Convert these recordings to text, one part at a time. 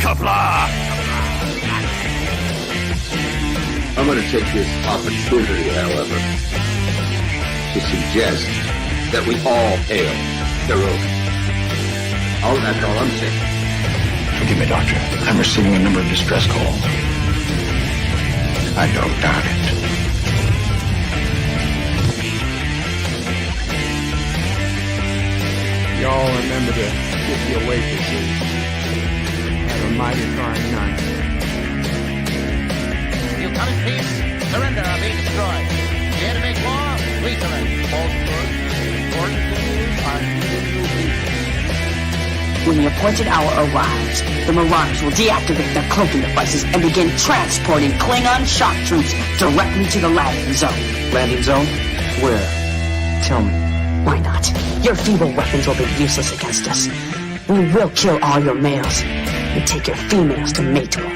Qapla! I'm going to take this opportunity, however, to suggest that we all hail Hiroki. Oh, that's all I'm saying. Forgive me, Doctor. I'm receiving a number of distress calls. I don't doubt it. Y'all remember to get your waitresses. Have a mighty fine night. You come in peace, surrender or be destroyed. Here to make war, we surrender. Important things are giving you peace. When the appointed hour arrives, the Marauders will deactivate their cloaking devices and begin transporting Klingon shock troops directly to the landing zone. Landing zone? Where? Tell me. Why not? Your feeble weapons will be useless against us. We will kill all your males and take your females to mate with.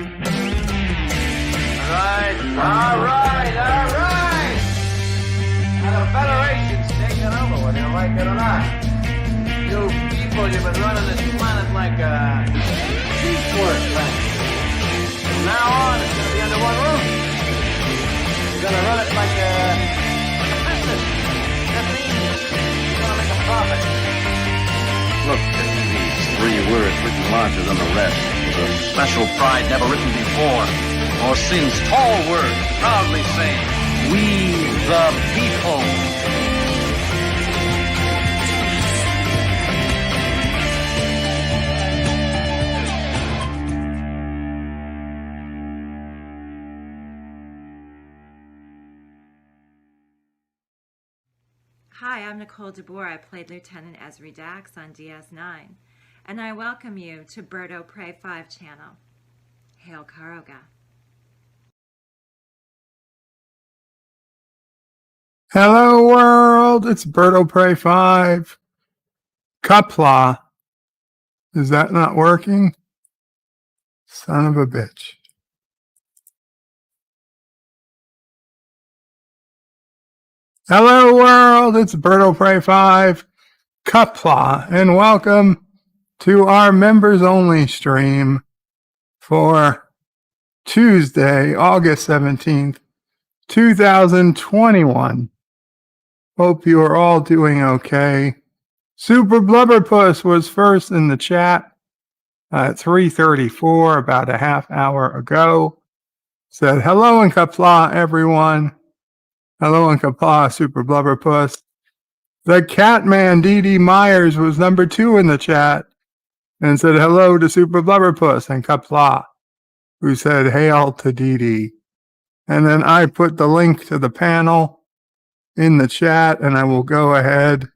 All right. Now the Federation's taking over, whether you like it or not. You people, you've been running this planet like a piecework planet. From now on, it's going to be under one roof. You're going to run it like a business. That means you're going to make a profit. Look at these 3 words written larger than the rest. With a special pride never written before. Or since tall words proudly saying, "We the people." Hi, I'm Nicole DeBoer. I played Lieutenant Esri Dax on DS9, and I welcome you to Birdo Prey 5 channel. Hail Karoga. Hello world, it's Birdo Prey 5. Qapla. Is that not working? Son of a bitch. Hello world, it's Birdo Prey 5. Qapla, and welcome to our members only stream for Tuesday, August 17th, 2021. Hope you are all doing okay. Super Blubberpuss was first in the chat at 3:34, about a half hour ago. Said, hello and Qapla, everyone. Hello and Qapla, Super Blubberpuss. The Catman, D.D. Myers, was number 2 in the chat and said hello to Super Blubberpuss and Qapla, who said hail to D.D. And then I put the link to the panel in the chat, and I will go ahead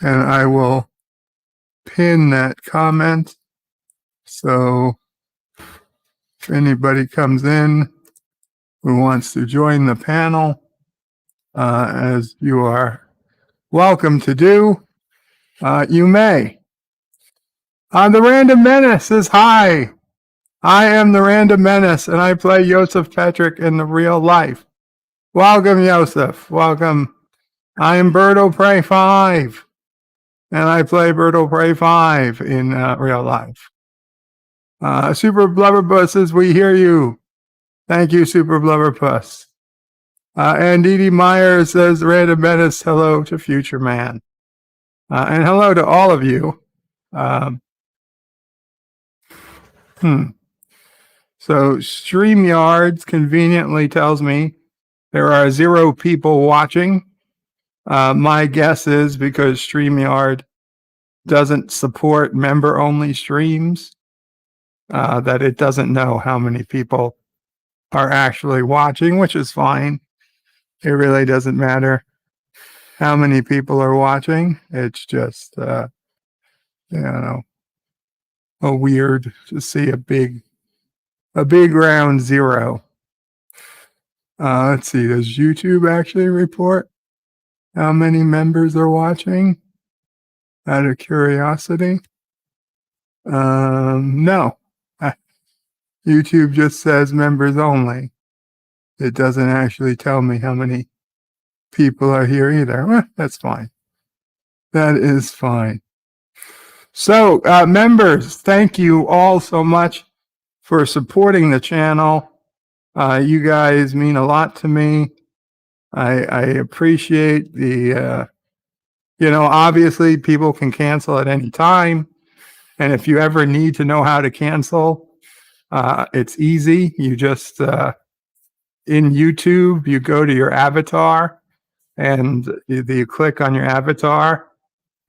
and I will pin that comment. So if anybody comes in who wants to join the panel, as you are welcome to do, you may. The Random Menace says, hi, I am the Random Menace, and I play Joseph Petrick in the real life. Welcome, Joseph. Welcome. I am Birdo Prey 5, and I play Birdo Prey 5 in real life. Super Blubberpuss says, we hear you. Thank you, Super Blubberpuss. And Dee Dee Meyer says, Random Menace, hello to Future Man. And hello to all of you. So StreamYards conveniently tells me there are 0 people watching. My guess is because StreamYard doesn't support member-only streams, that it doesn't know how many people are actually watching, which is fine. It really doesn't matter how many people are watching. It's just, weird to see a big round 0. Let's see, does YouTube actually report how many members are watching? Out of curiosity. No. YouTube just says members only. It doesn't actually tell me how many people are here either. Well, that's fine. That is fine. So, members, thank you all so much for supporting the channel. You guys mean a lot to me. I appreciate the, obviously people can cancel at any time. And if you ever need to know how to cancel, it's easy. You just, in YouTube, you go to your avatar and you click on your avatar.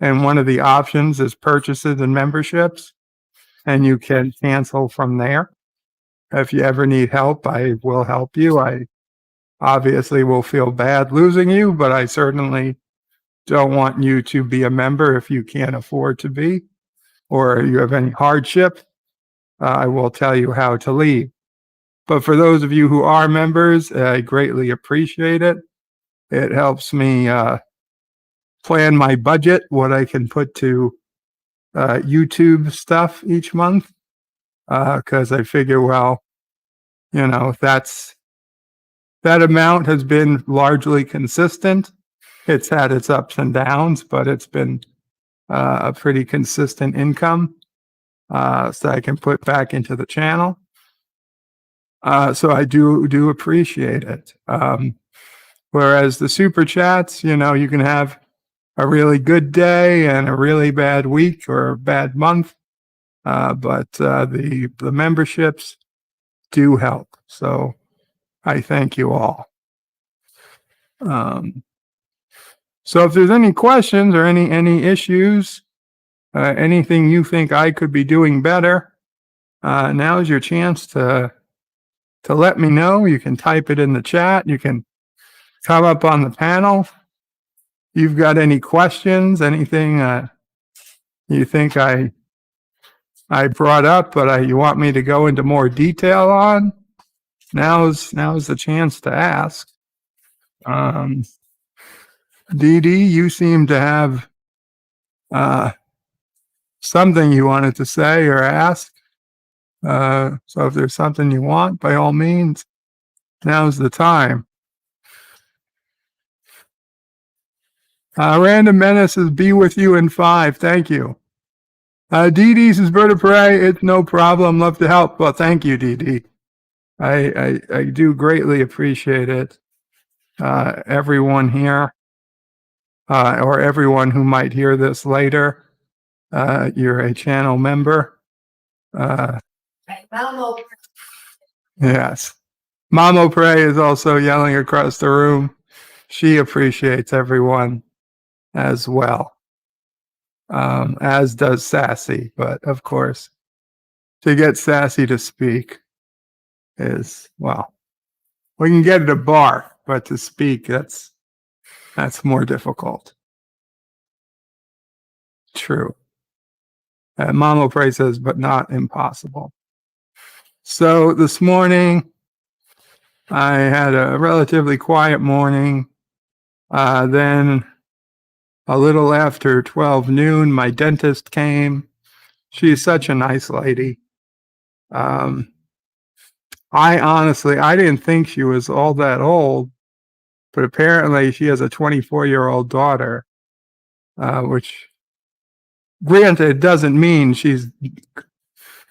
And one of the options is purchases and memberships. And you can cancel from there. If you ever need help, I will help you. I obviously will feel bad losing you, but I certainly don't want you to be a member if you can't afford to be, or you have any hardship. I will tell you how to leave. But for those of you who are members, I greatly appreciate it. It helps me plan my budget, what I can put to YouTube stuff each month, because I figure, well, that amount has been largely consistent. It's had its ups and downs, but it's been a pretty consistent income, so I can put back into the channel. So I do appreciate it. Whereas the super chats, you can have a really good day and a really bad week or a bad month, but the memberships do help. So I thank you all. So if there's any questions or any issues, anything you think I could be doing better, now is your chance to let me know. You can type it in the chat. You can come up on the panel. You've got any questions, anything you think I brought up, but you want me to go into more detail on? Now's the chance to ask. Dee Dee, you seem to have something you wanted to say or ask. So if there's something you want, by all means, now's the time. Random Menaces, be with you in 5. Thank you. Dee Dee says, Bird of Prey, it's no problem. Love to help. Well, thank you, Dee Dee. I do greatly appreciate it. Everyone here, or everyone who might hear this later, you're a channel member. Yes. Mamo Prey is also yelling across the room. She appreciates everyone as well, as does Sassy. But of course, to get Sassy to speak is, well, we can get it a bar, but to speak, that's more difficult. True. Mamo Prey says, but not impossible. So this morning, I had a relatively quiet morning. Then a little after 12 noon, my dentist came. She's such a nice lady. I didn't think she was all that old, but apparently she has a 24-year-old daughter, which, granted, doesn't mean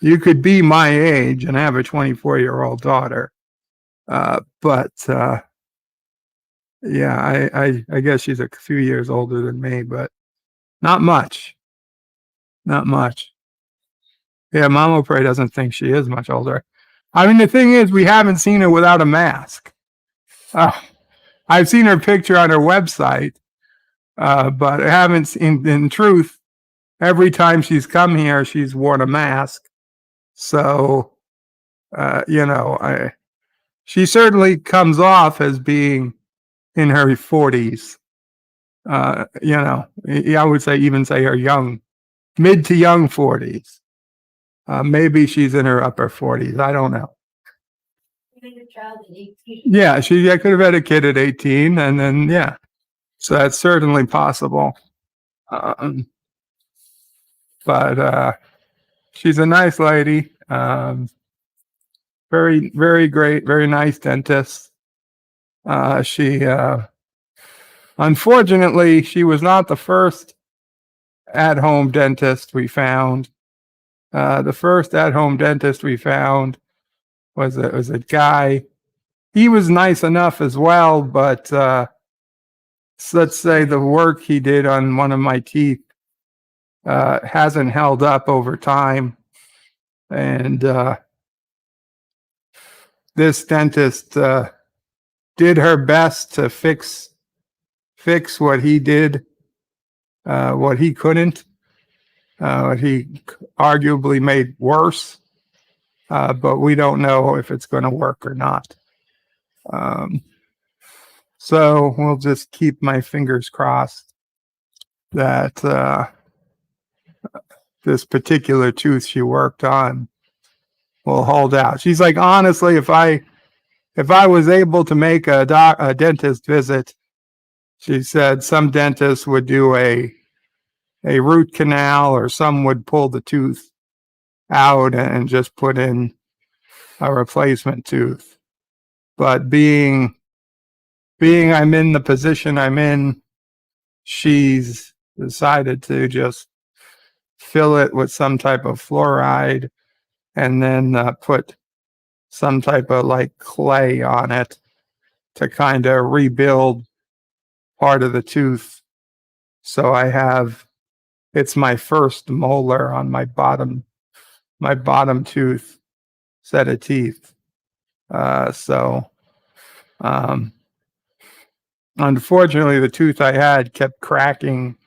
you could be my age and have a 24-year-old daughter. But yeah, I guess she's a few years older than me, but not much. Not much. Yeah, Mama Prey doesn't think she is much older. I mean, the thing is, we haven't seen her without a mask. I've seen her picture on her website, but I haven't seen, in truth, every time she's come here, she's worn a mask. So, she certainly comes off as being in her 40s. I would say her mid to young 40s. Maybe she's in her upper 40s. I don't know. Yeah, I could have had a kid at 18, and then, yeah. So that's certainly possible. But she's a nice lady. Very, very great, very nice dentist. Unfortunately, she was not the first at-home dentist we found. The first at-home dentist we found was a guy. He was nice enough as well, but let's say the work he did on one of my teeth hasn't held up over time. And this dentist did her best to fix what he did, what he couldn't, what he arguably made worse. But we don't know if it's going to work or not. So we'll just keep my fingers crossed that this particular tooth she worked on will hold out. She's like, honestly, if I was able to make a dentist visit, she said some dentists would do a root canal, or some would pull the tooth out and just put in a replacement tooth. But being I'm in the position I'm in, she's decided to just fill it with some type of fluoride and then put some type of like clay on it to kind of rebuild part of the tooth. So it's my first molar on my bottom tooth set of teeth. Unfortunately, the tooth I had kept cracking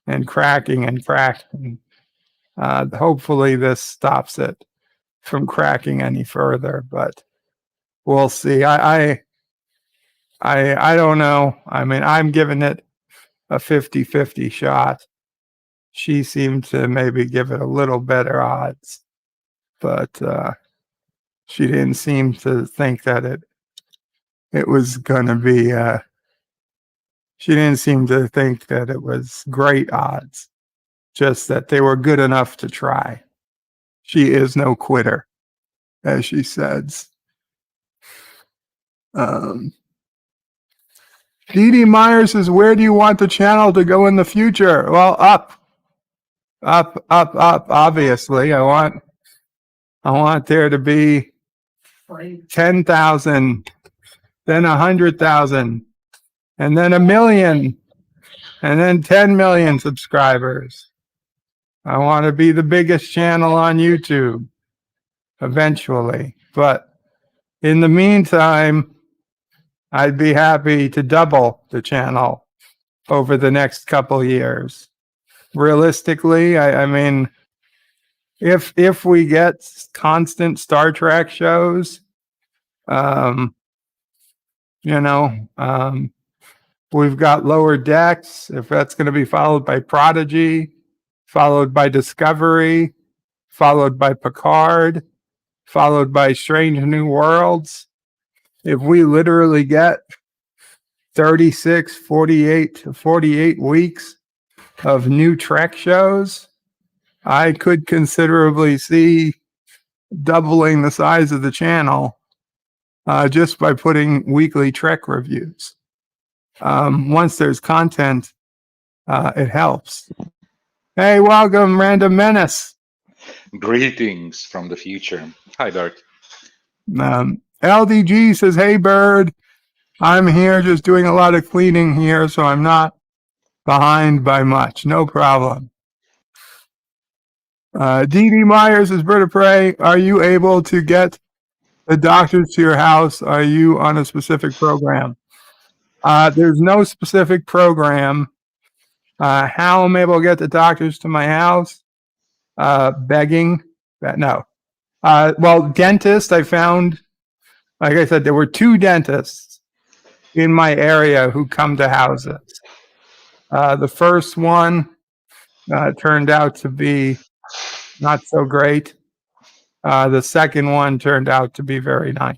and cracking and cracking. Hopefully this stops it from cracking any further, but we'll see. I don't know. I mean, I'm giving it a 50-50 shot. She seemed to maybe give it a little better odds, but she didn't seem to think that it was going to be she didn't seem to think that it was great odds, just that they were good enough to try. She is no quitter, as she says. Dee Dee Myers says, where do you want the channel to go in the future? Well, up, obviously. I want there to be 10,000, then 100,000, and then 1 million, and then 10 million subscribers. I want to be the biggest channel on YouTube eventually. But in the meantime, I'd be happy to double the channel over the next couple years. Realistically, I mean, if we get constant Star Trek shows, we've got Lower Decks. If that's going to be followed by Prodigy, followed by Discovery, followed by Picard, followed by Strange New Worlds. If we literally get 36, 48 weeks of new Trek shows, I could considerably see doubling the size of the channel just by putting weekly Trek reviews. Once there's content, it helps. Hey, welcome, Random Menace. Greetings from the future. Hi, Dark. LDG says, hey, Bird. I'm here just doing a lot of cleaning here, so I'm not behind by much. No problem. Dee Dee Myers says, Bird of Prey, are you able to get the doctors to your house? Are you on a specific program? There's no specific program. How I'm able to get the doctors to my house? Begging. No. Well, dentist, I found, like I said, there were 2 dentists in my area who come to houses. The first one turned out to be not so great. The second one turned out to be very nice.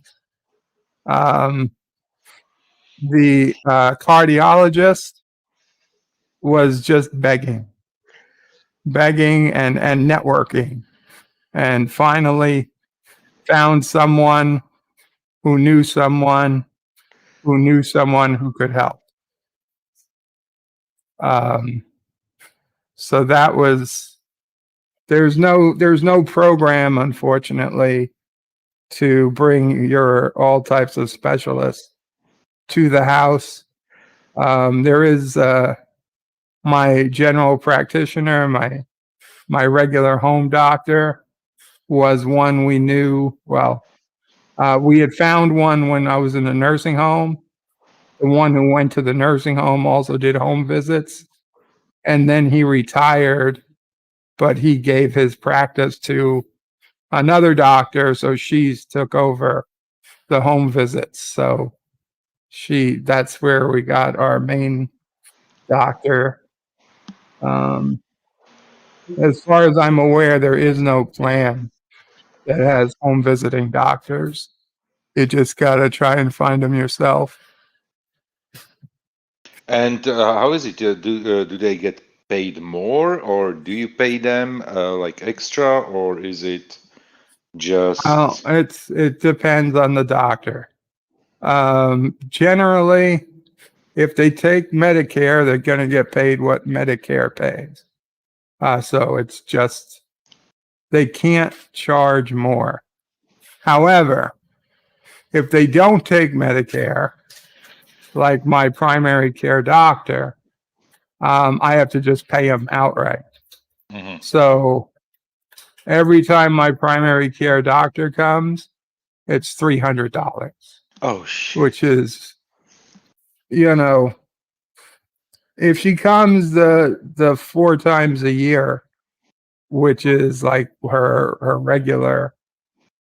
The cardiologist was just begging and networking, and finally found someone who knew someone who could help. So that was there's no program, unfortunately, to bring your all types of specialists to the house. There is my general practitioner, my regular home doctor was one we knew well. We had found one when I was in the nursing home. The one who went to the nursing home also did home visits, and then he retired, but he gave his practice to another doctor, so she's took over the home visits. So that's where we got our main doctor. As far as I'm aware, there is no plan that has home visiting doctors. You just gotta try and find them yourself. And how is it? Do they get paid more, or do you pay them like extra, or is it Oh, just? it depends on the doctor. Generally, if they take Medicare, they're going to get paid what Medicare pays. So it's just they can't charge more. However, if they don't take Medicare, like my primary care doctor, I have to just pay them outright. Mhm. So every time my primary care doctor comes, it's $300, Oh shit! which is, you know, if she comes the 4 times a year, which is like her regular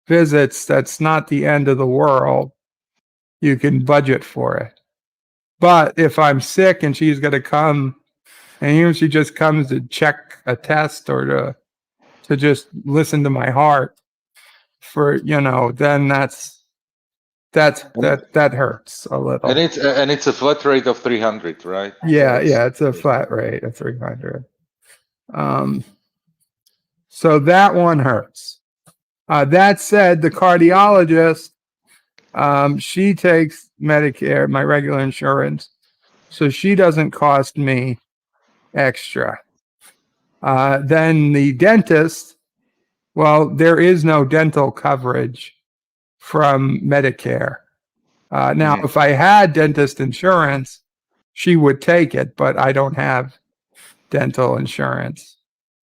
visits, that's not the end of the world. You can budget for it. But if I'm sick and she's going to come, and even if she just comes to check a test or to just listen to my heart for, then that hurts a little. And it's a flat rate of 300, right? Yeah, it's a flat rate of 300. So that one hurts. That said, the cardiologist, she takes Medicare, my regular insurance, so she doesn't cost me extra. Then the dentist, well, there is no dental coverage from Medicare. Now, if I had dentist insurance, she would take it, but I don't have dental insurance.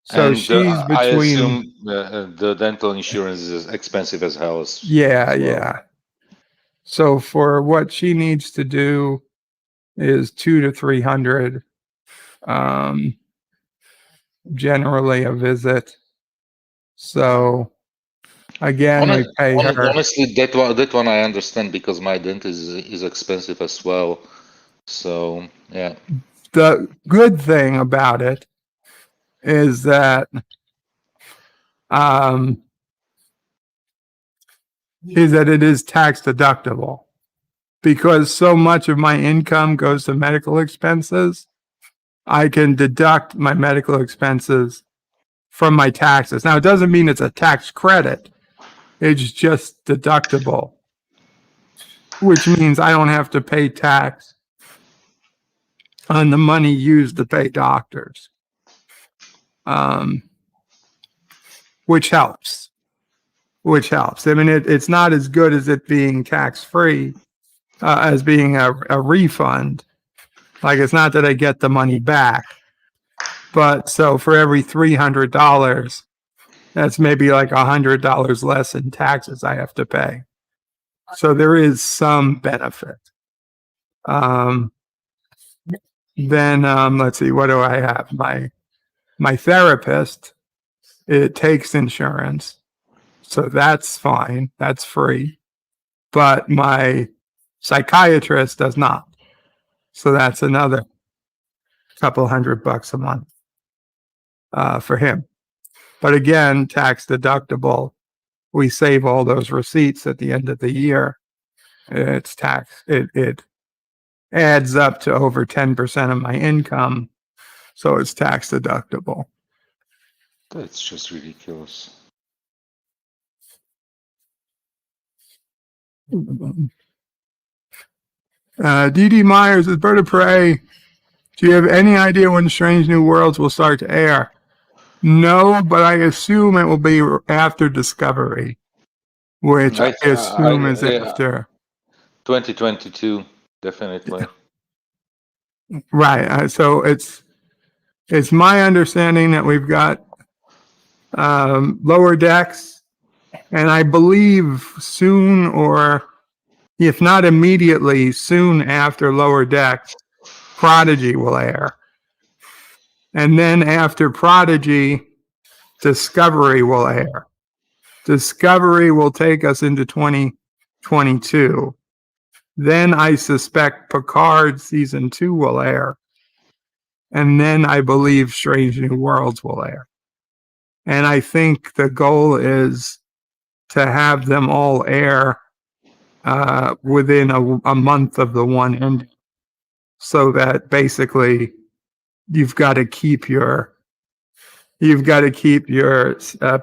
So And she's I between. assume the dental insurance is expensive as hell. Yeah. So for what she needs to do is 200 to 300, generally a visit. So again, we pay her. Honestly, that one I understand because my dentist is expensive as well. So yeah. The good thing about it is that it is tax deductible, because so much of my income goes to medical expenses. I can deduct my medical expenses from my taxes. Now, it doesn't mean it's a tax credit. It's just deductible, which means I don't have to pay tax on the money used to pay doctors, which helps. I mean, it's not as good as it being tax-free, as being a refund. Like, it's not that I get the money back, but so for every $300, that's maybe like $100 less in taxes I have to pay. So there is some benefit. Then let's see, what do I have? My therapist, it takes insurance, so that's fine. That's free. But my psychiatrist does not. So that's another couple $100 a month for him. But again, tax deductible. We save all those receipts at the end of the year. It's tax. It adds up to over 10% of my income, so it's tax deductible. That's just ridiculous. D.D. Myers is Bird of Prey. Do you have any idea when Strange New Worlds will start to air? No, but I assume it will be after Discovery, which I assume is yeah, after. 2022, definitely. Right. So it's my understanding that we've got Lower Decks, and I believe soon, or if not immediately, soon after Lower Decks, Prodigy will air. And then after Prodigy, Discovery will air. Discovery will take us into 2022. Then I suspect Picard season 2 will air. And then I believe Strange New Worlds will air. And I think the goal is to have them all air within a month of the one ending, so that basically you've got to keep your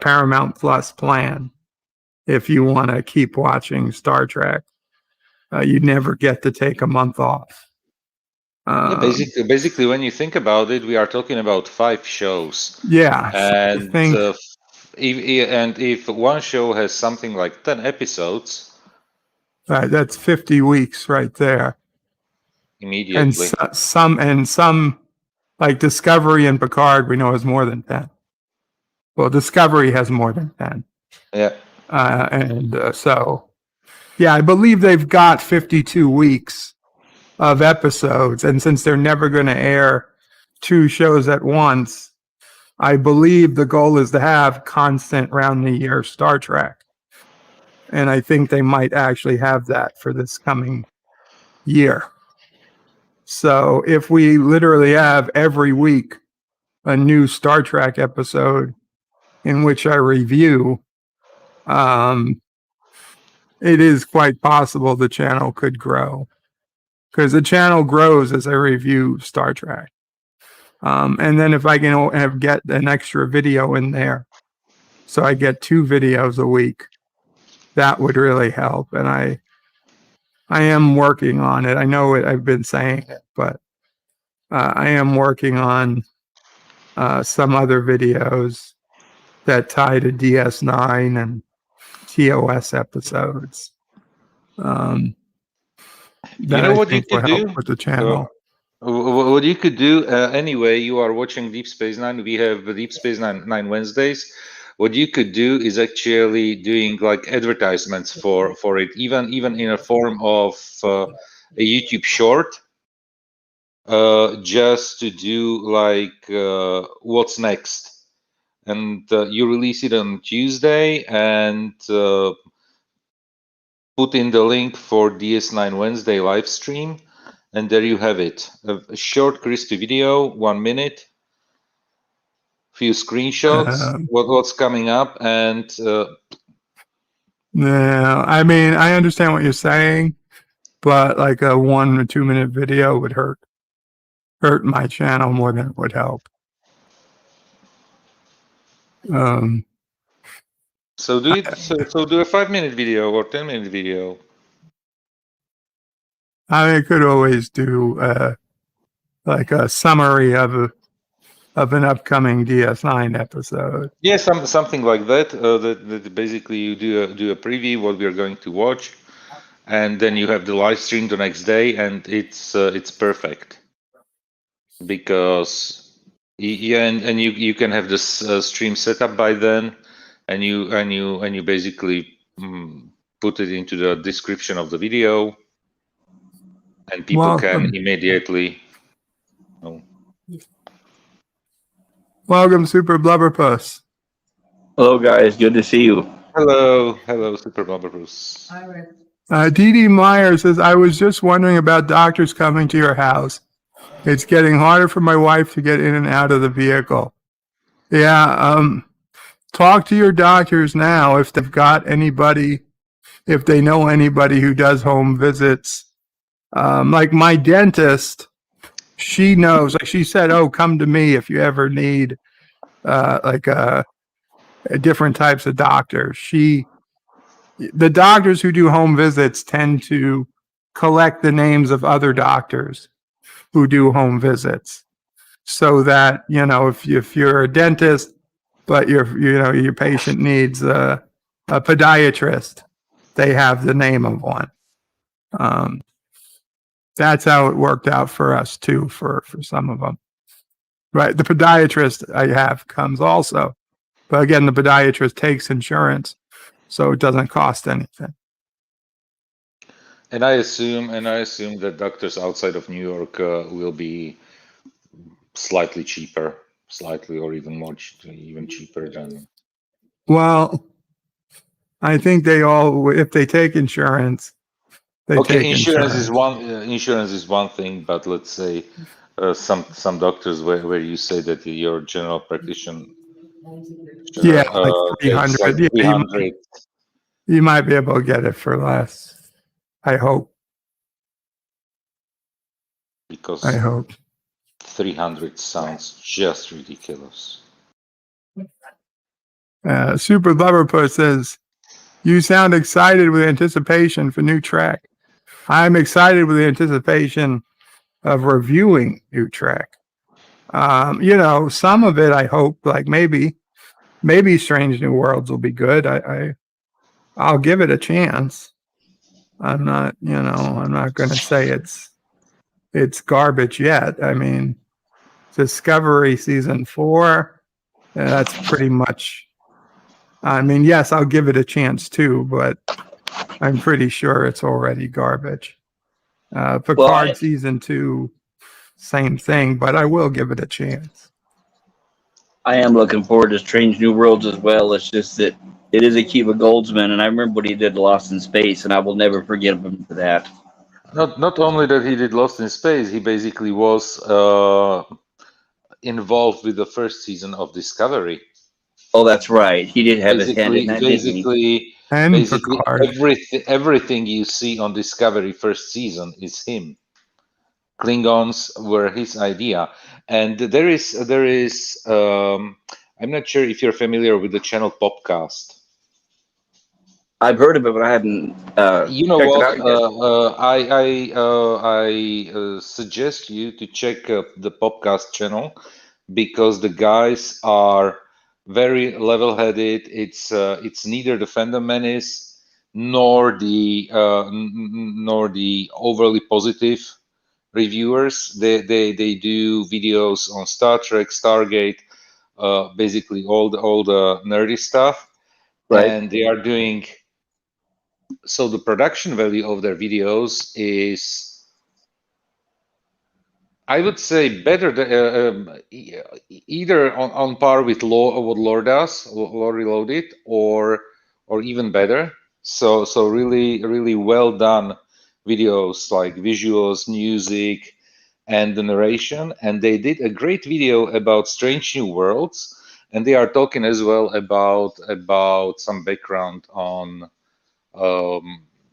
Paramount Plus plan if you want to keep watching Star Trek. You never get to take a month off. Yeah, basically, when you think about it, we are talking about 5 shows, Yeah, so I and think if one show has something like 10 episodes, that's 50 weeks right there. And immediately. some like Discovery and Picard, we know has more than 10. Well, Discovery has more than 10. Yeah. So, yeah, I believe they've got 52 weeks of episodes. And since they're never going to air 2 shows at once, I believe the goal is to have constant round the year Star Trek. And I think they might actually have that for this coming year. So if we literally have every week a new Star Trek episode in which I review, it is quite possible the channel could grow, because the channel grows as I review Star Trek. And then if I can get an extra video in there, so I get 2 videos a week, that would really help. And I am working on it. I know it, I've been saying it, but I am working on some other videos that tie to DS9 and TOS episodes. You know I what you think will could help do? with the channel. What you could do, anyway, you are watching Deep Space Nine. We have Deep Space Nine Wednesdays. What you could do is actually doing like advertisements for it, even in a form of a YouTube short, just to do like what's next, and you release it on Tuesday and put in the link for DS9 Wednesday live stream. And there you have it. A short, crispy video, 1 minute, few screenshots, what's coming up, and No, I mean, I understand what you're saying, but like a 1 or 2 minute video would hurt my channel more than it would help. so do it. So do a 5-minute video or 10-minute video. I could always do like a summary of an upcoming DS9 episode. Yeah, something like that. That basically you do a preview what we are going to watch, and then you have the live stream the next day, and it's perfect because and you can have this stream set up by then, and you basically put it into the description of the video, and people can immediately. Welcome, Super Blubberpuss. Hello, guys. Good to see you. Hello, Super Blubberpuss. Dee Dee Meyer says, I was just wondering about doctors coming to your house. It's getting harder for my wife to get in and out of the vehicle. Yeah, talk to your doctors now if they've got anybody, if they know anybody who does home visits. Like my dentist, she knows, like she said, oh, come to me if you ever need different types of doctors. The doctors who do home visits tend to collect the names of other doctors who do home visits, so that, if you're a dentist but your patient needs a podiatrist, they have the name of one. That's how it worked out for us too, for some of them. Right. The podiatrist I have comes also, but again, the podiatrist takes insurance, so it doesn't cost anything. And I assume that doctors outside of New York will be slightly cheaper, slightly or even more, even cheaper than. Well, I think they all, if they take insurance, they take insurance insurance. Insurance is one thing, but let's say some doctors where you say that your general practitioner Yeah, like takes like 300. Yeah, 300 you might be able to get it for less. I hope. because I hope. 300 sounds just ridiculous. Super Loverpuss says, "You sound excited with anticipation for new track. I'm excited with the anticipation of reviewing new track. Some of it I hope, like maybe Strange New Worlds will be good. I'll give it a chance. I'm not going to say it's garbage yet. I mean, Discovery season 4, that's pretty much. I mean, yes, I'll give it a chance too, but I'm pretty sure it's already garbage. Picard season 2, same thing, but I will give it a chance. I am looking forward to Strange New Worlds as well. It's just that it is Akiva Goldsman, and I remember what he did Lost in Space, and I will never forget him for that. Not only that he did Lost in Space, he basically was involved with the first season of Discovery. Oh, that's right. He did have his hand in that, didn't he? Basically, everything you see on Discovery first season is him. Klingons were his idea, and there is. I'm not sure if you're familiar with the channel Popcast. I've heard of it, but I haven't. You know checked what? it out I suggest you to check the Popcast channel because the guys are very level-headed. It's neither the Fandom Menace nor the overly positive reviewers. They do videos on Star Trek, Stargate, basically all the nerdy stuff, right. and they are doing. So the production value of their videos is, I would say, better than, either on par with what Lore does, Lore Reloaded, or even better. So really well done videos, like visuals, music, and the narration. And they did a great video about Strange New Worlds, and they are talking as well about some background on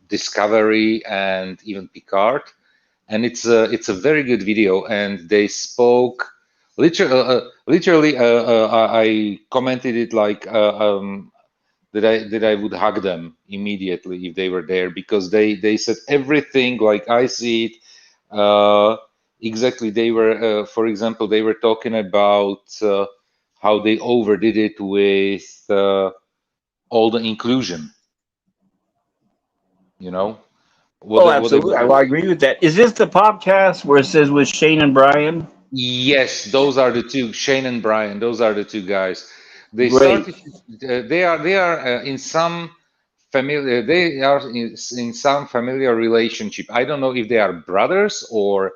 Discovery and even Picard, and it's a very good video. And they spoke literally. I commented it like that I would hug them immediately if they were there, because they said everything like I see it. Exactly, they were, for example, they were talking about how they overdid it with all the inclusion. Absolutely. I agree with that. Is this the podcast where it says with Shane and Brian? Yes, those are the two, Shane and Brian. Those are the two guys. They Great. started. They are in some familiar. They are in some familiar relationship. I don't know if they are brothers or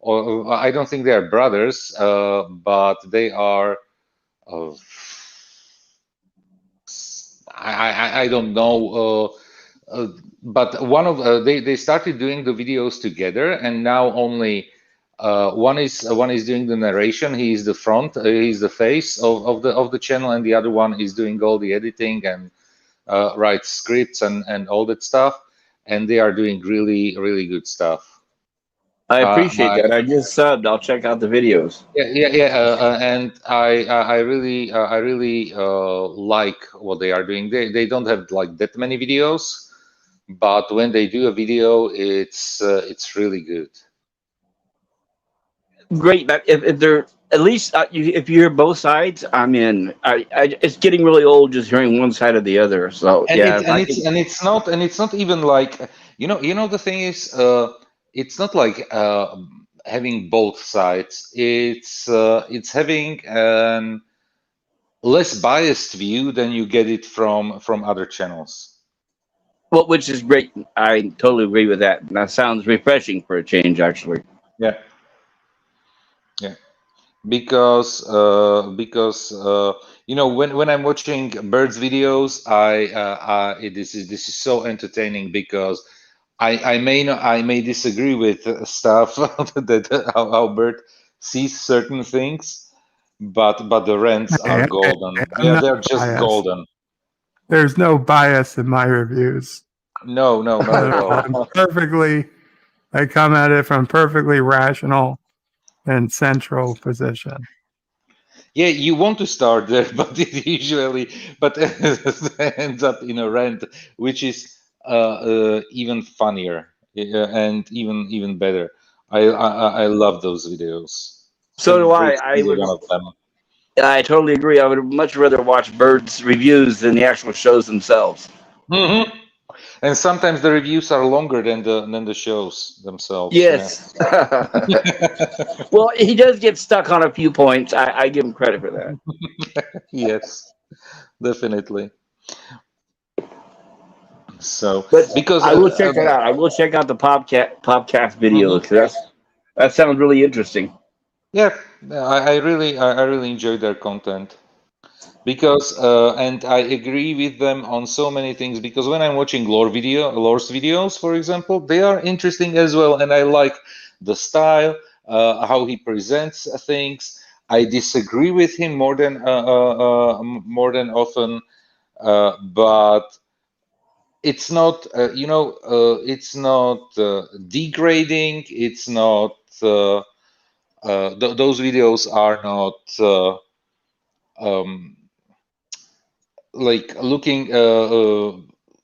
I don't think they are brothers. But they are. I don't know. But one of they started doing the videos together, and now only one is doing the narration. He is the front, he's the face of the channel, and the other one is doing all the editing and writes scripts and all that stuff. And they are doing really good stuff. I appreciate that. I just subbed. I'll check out the videos. Yeah. And I really like what they are doing. They don't have like that many videos, but when they do a video, it's really good. Great. If they're at least if you hear both sides, I'm in. It's getting really old just hearing one side or the other. So And yeah, it if I can. and it's not even like the thing is it's not like having both sides. It's having an less biased view than you get it from other channels. Well, which is great. I totally agree with that. That sounds refreshing for a change, actually. Yeah, yeah. Because when I'm watching birds videos, this is so entertaining because I may disagree with stuff that how bird sees certain things, but the rants are Hey, golden. I'm Yeah, not they're just biased. golden. There's no bias in my reviews. No, no, not at I'm all. I come at it from perfectly rational and central position. Yeah, you want to start there, but it usually but ends up in a rant, which is even funnier, and even better. I love those videos. So do Every I. single one of them. I totally agree. I would much rather watch birds reviews than the actual shows themselves. Hmm. And sometimes the reviews are longer than the shows themselves. Yeah. Yes. Well, he does get stuck on a few points. I give him credit for that. Yes, definitely. So But because I will check that out. I will check out the podcast video mhm. because that sounds really interesting. Yeah, I really enjoy their content. Because and I agree with them on so many things, because when I'm watching lore's videos, for example, they are interesting as well, and I like the style, how he presents things. I disagree with him more than often, but it's not it's not degrading. It's not those videos are not um, like looking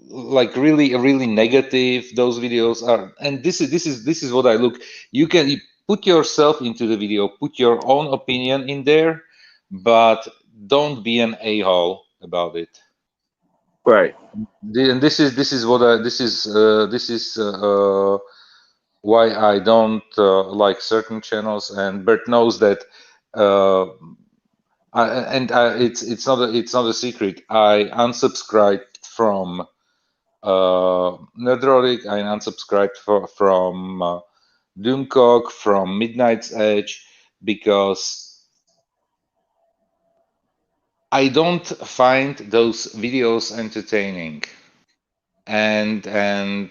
like really negative. Those videos are, and this is what I look. You put yourself into the video, put your own opinion in there, but don't be an a-hole about it. Right. And this is what I this is why I don't like certain channels, and Bert knows that. uh, it's not a secret. I unsubscribed from Nerdrotic. I unsubscribed from Doomcock, from Midnight's Edge, because I don't find those videos entertaining. And I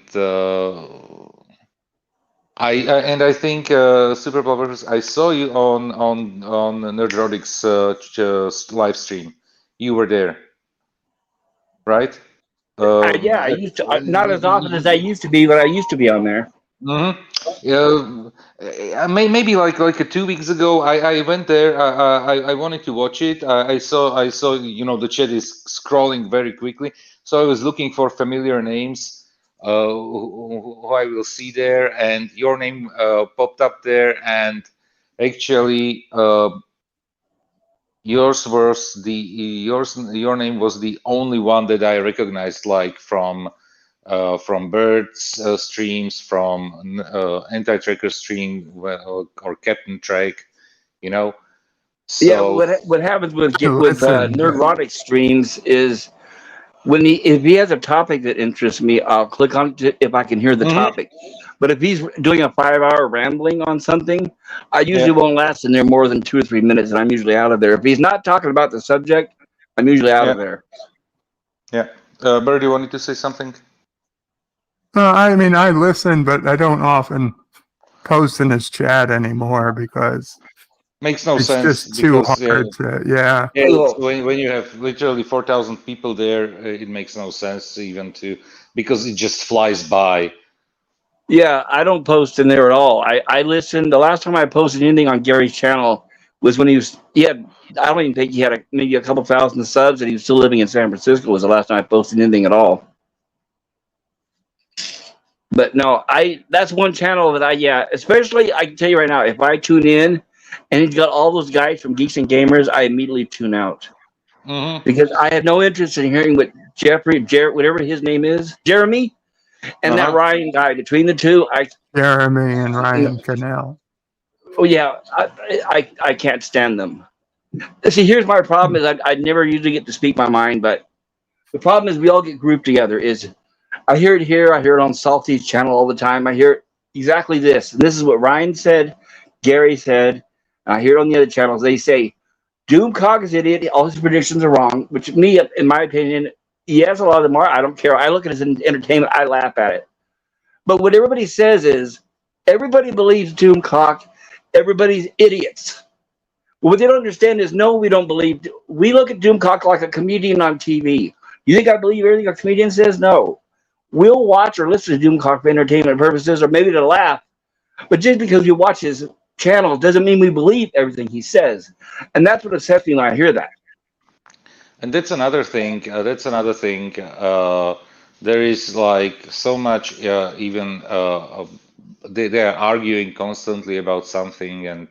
think Super Blubbers, I saw you on Nerdrotic's live stream. You were there, right? Yeah, I used to not as often as I used to be, but I used to be on there. Mm-hmm. Maybe like 2 weeks ago, I went there. I wanted to watch it. I saw the chat is scrolling very quickly, so I was looking for familiar names who I will see there, and your name popped up there, and actually your name was the only one that I recognized, like from Bird's streams, from Anti-Tracker stream, or Captain Track, you know. Yeah, but So what happens with Listen, Nerdrotic streams is if he has a topic that interests me, I'll click on it if I can hear the mhm, topic. But if he's doing a 5 hour rambling on something, I usually yeah, won't last in there more than 2 or 3 minutes, and I'm usually out of there. If he's not talking about the subject, I'm usually out yeah, of there. yeah. Bird, you wanted to say something? I mean, I listen, but I don't often post in his chat anymore because Makes no it's sense, just too because hard to, yeah. when you have literally 4,000 people there, it makes no sense even to, because it just flies by. Yeah, I don't post in there at all. I listened. The last time I posted anything on Gary's channel was when he had, I don't even think he had maybe a couple thousand subs, and he was still living in San Francisco. Was the last time I posted anything at all. But no, that's one channel that yeah, especially I can tell you right now, if I tune in, and he's got all those guys from Geeks and Gamers, I immediately tune out Mm-hmm. because I have no interest in hearing what Jarrett, whatever his name is, Jeremy, and that Uh-huh. Ryan guy. Between the two, Jeremy and Ryan Cannell. oh yeah, I can't stand them. See, here's my problem: is I never usually get to speak my mind, but the problem is we all get grouped together. Is I hear it here, I hear it on Salty's channel all the time. I hear exactly this, and this is what Ryan said, Gary said, and I hear it on the other channels. They say Doomcock is an idiot. All his predictions are wrong. Which me, in my opinion, yes, a lot of them are. I don't care. I look at it as entertainment. I laugh at it. But what everybody says is everybody believes Doomcock. Everybody's idiots. What they don't understand is no, we don't believe. We look at Doomcock like a comedian on TV. You think I believe everything a comedian says? No. We'll watch or listen to Doomcock for entertainment purposes or maybe to laugh. But just because we watch his channel doesn't mean we believe everything he says. And that's what upsets me when I hear that. And that's another thing. There is like so much, even they are arguing constantly about something, and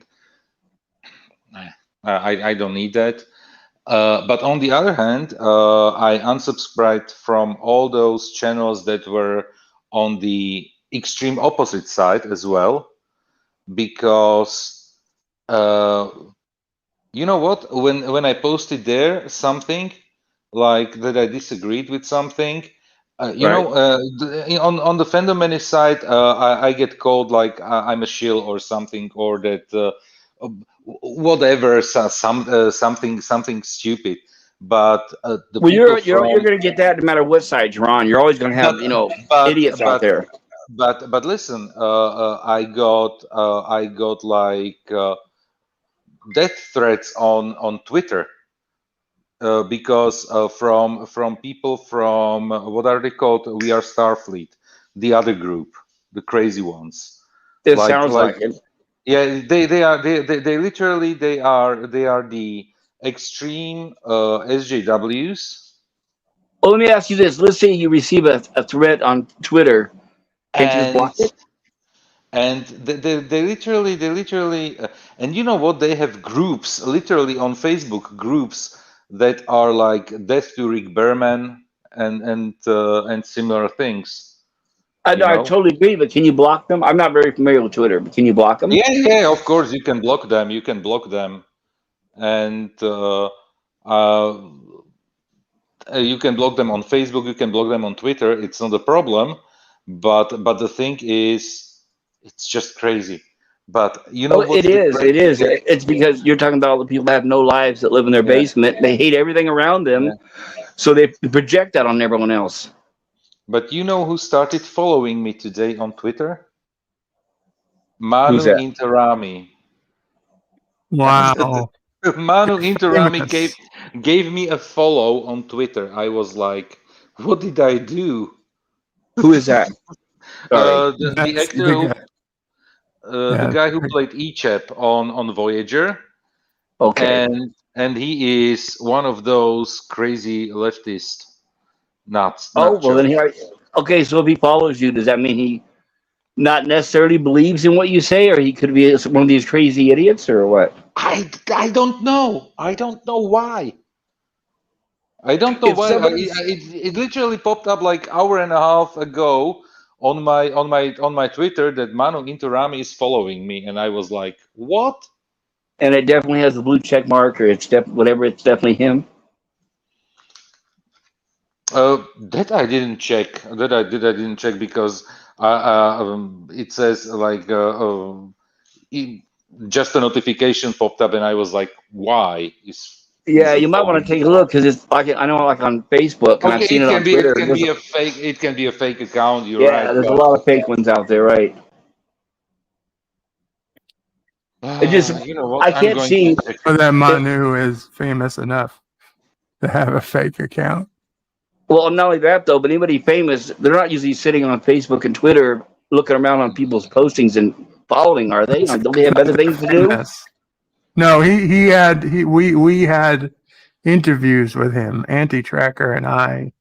I don't need that. But on the other hand, I unsubscribed from all those channels that were on the extreme opposite side as well, because you know what? When I posted there something like that I disagreed with something, you Right. know, on the fandom many side, I get called like I'm a shill or something, or that whatever, something stupid. But the Well, people you're going to get that no matter what side you're on. You're always going to have idiots out there. But listen, I got like death threats on Twitter because from people from what are they called? We Are Starfleet, the other group, the crazy ones. It sounds like it. Yeah, they literally they are the extreme SJWs. Well, let me ask you this. Let's say you receive a threat on Twitter. Can't you just block it? And they literally and you know what, they have groups literally on Facebook, groups that are like death to Rick Berman and similar things, I you know. totally agree, but can you block them? I'm not very familiar with Twitter, but can you block them? Yeah, of course you can block them, and you can block them on Facebook, you can block them on Twitter. It's not a problem, but the thing is, it's just crazy. But you know Well, what's it the is. It is. It's because you're talking about all the people that have no lives that live in their basement. They hate everything around them, so they project that on everyone else. But you know who started following me today on Twitter? Who's Manu that? Interami. Wow. Manu Interami Famous. gave me a follow on Twitter. I was like, what did I do? Who is that? Sorry. The That's actor the who, guy. the Yeah. guy who played Echep on Voyager, Okay. and he is one of those crazy leftist nuts. Oh, well, then Nachos. here. Okay, so if he follows you, does that mean he not necessarily believes in what you say, or he could be one of these crazy idiots, or what? I don't know. I don't know why. I don't know If why. somebody's It literally popped up like hour and a half ago on my Twitter that Manu Interami is following me, and I was like, what? and it definitely has the blue check mark, or it's whatever, it's definitely him. That I didn't check. I didn't check because it says like just a notification popped up, and I was like, why is Yeah, he you might want following to me? take a look because it's like I know, like on Facebook, and I've Okay, seen it on it Twitter. can be a fake. It can be a fake account. You're right, Yeah, there's a but lot of fake ones out there, right? It just you know what? I I'm can't going to see. check. But that Manu is famous enough to have a fake account. Well, not only that though, but anybody famous, they're not usually sitting on Facebook and Twitter looking around on people's postings and following, are they? That's Don't they have better things to do? famous. No, we had interviews with him, Anti-Tracker and I,